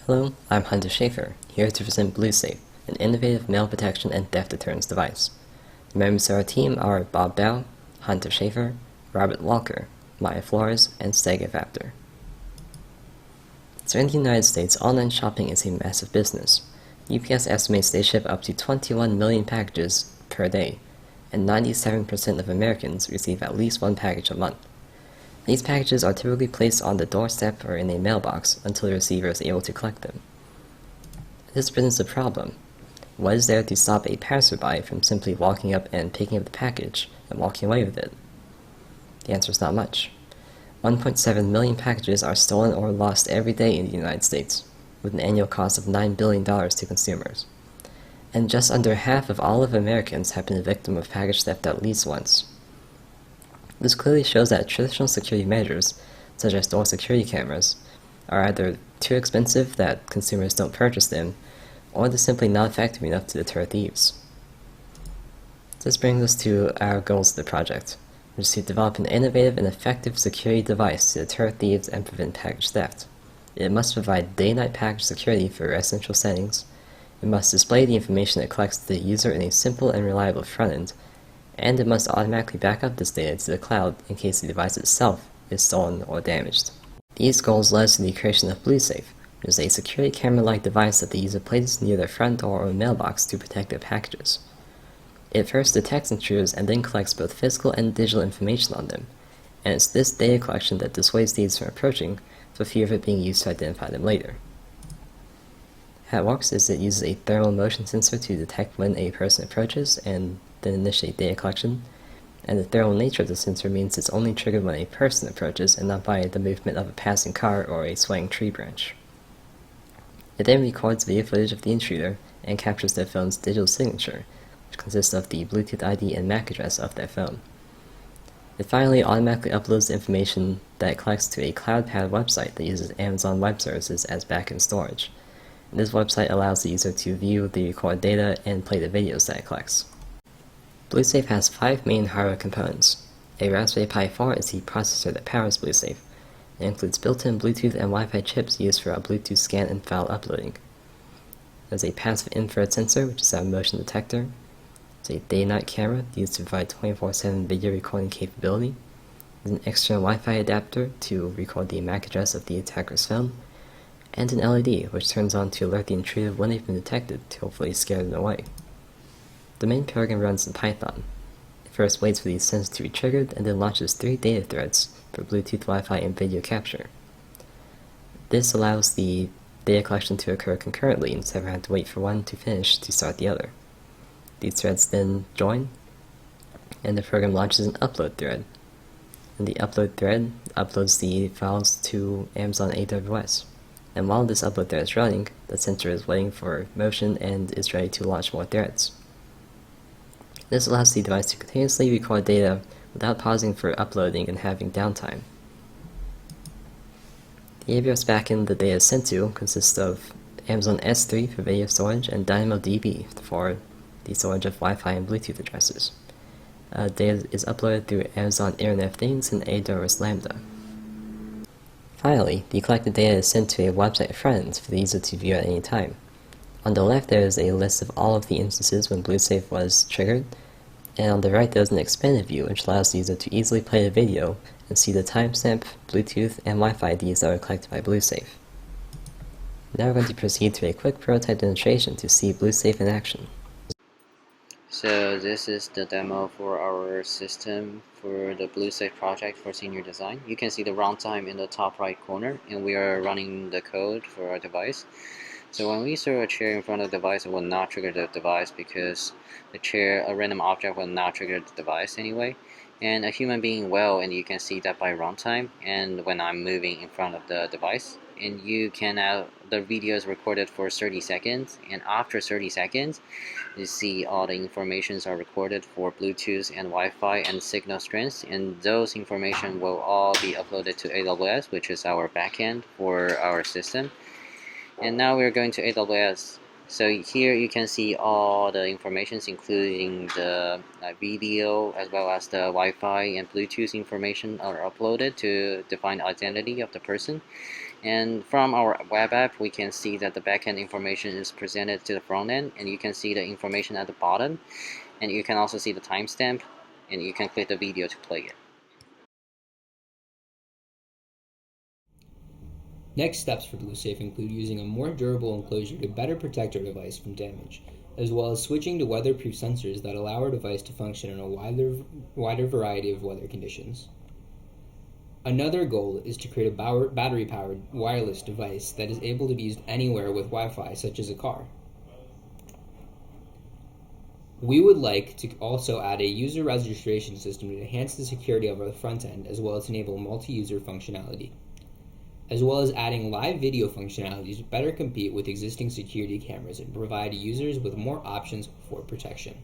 Hello, I'm Hunter Schaefer, here to present Bluesafe, an innovative mail protection and theft deterrence device. The members of our team are Bob Bao, Hunter Schaefer, Robert Walker, Maya Flores, and Stege Factor. So in the United States, online shopping is a massive business. UPS estimates they ship up to 21 million packages per day, and 97% of Americans receive at least one package a month. These packages are typically placed on the doorstep or in a mailbox until the receiver is able to collect them. This presents a problem. What is there to stop a passerby from simply walking up and picking up the package and walking away with it? The answer is not much. 1.7 million packages are stolen or lost every day in the United States, with an annual cost of $9 billion to consumers. And just under half of all of Americans have been a victim of package theft at least once. This clearly shows that traditional security measures, such as door security cameras, are either too expensive that consumers don't purchase them, or they're simply not effective enough to deter thieves. This brings us to our goals of the project, which is to develop an innovative and effective security device to deter thieves and prevent package theft. It must provide day-night package security for residential settings. It must display the information it collects to the user in a simple and reliable front end, and it must automatically back up this data to the cloud in case the device itself is stolen or damaged. These goals led to the creation of Bluesafe, which is a security camera-like device that the user places near their front door or mailbox to protect their packages. It first detects intruders and then collects both physical and digital information on them, and it's this data collection that dissuades thieves from approaching for fear of it being used to identify them later. How it works is it uses a thermal motion sensor to detect when a person approaches and then initiate data collection, and the thermal nature of the sensor means it's only triggered when a person approaches and not by the movement of a passing car or a swaying tree branch. It then records video footage of the intruder and captures their phone's digital signature, which consists of the Bluetooth ID and MAC address of their phone. It finally automatically uploads the information that it collects to a cloud-powered website that uses Amazon Web Services as backend storage. And this website allows the user to view the recorded data and play the videos that it collects. Bluesafe has 5 main hardware components. A Raspberry Pi 4 is the processor that powers Bluesafe. It includes built-in Bluetooth and Wi-Fi chips used for Bluetooth scan and file uploading. There's a passive infrared sensor, which is our motion detector. There's a day-night camera used to provide 24/7 video recording capability. There's an external Wi-Fi adapter to record the MAC address of the attacker's phone, and an LED, which turns on to alert the intruder when they've been detected to hopefully scare them away. The main program runs in Python. It first waits for these sensors to be triggered and then launches 3 data threads for Bluetooth, Wi-Fi, and video capture. This allows the data collection to occur concurrently instead of having to wait for one to finish to start the other. These threads then join, and the program launches an upload thread. And the upload thread uploads the files to Amazon AWS. And while this upload thread is running, the sensor is waiting for motion and is ready to launch more threads. This allows the device to continuously record data without pausing for uploading and having downtime. The AWS backend the data is sent to consists of Amazon S3 for video storage and DynamoDB for the storage of Wi-Fi and Bluetooth addresses. Data is uploaded through Amazon Internet of Things and AWS Lambda. Finally, the collected data is sent to a website front for the user to view at any time. On the left there is a list of all of the instances when Bluesafe was triggered, and on the right there is an expanded view which allows the user to easily play the video and see the timestamp, Bluetooth, and Wi-Fi IDs that were collected by Bluesafe. Now we're going to proceed to a quick prototype demonstration to see Bluesafe in action. So this is the demo for our system for the Bluesafe project for senior design. You can see the runtime in the top right corner, and we are running the code for our device. So when we throw a chair in front of the device, it will not trigger the device because the chair, a random object, will not trigger the device anyway. And a human being will, and you can see that by runtime and when I'm moving in front of the device. And you can the video is recorded for 30 seconds, and after 30 seconds you see all the informations are recorded for Bluetooth and Wi-Fi and signal strengths, and those information will all be uploaded to AWS, which is our backend for our system. And now we're going to AWS. So here you can see all the informations, including the video as well as the Wi-Fi and Bluetooth information are uploaded to define the identity of the person. And from our web app, we can see that the backend information is presented to the front end, and you can see the information at the bottom, and you can also see the timestamp, and you can click the video to play it. Next steps for Bluesafe include using a more durable enclosure to better protect our device from damage, as well as switching to weatherproof sensors that allow our device to function in a wider variety of weather conditions. Another goal is to create a battery-powered wireless device that is able to be used anywhere with Wi-Fi, such as a car. We would like to also add a user registration system to enhance the security of our front end, as well as enable multi-user functionality, as well as adding live video functionality to better compete with existing security cameras and provide users with more options for protection.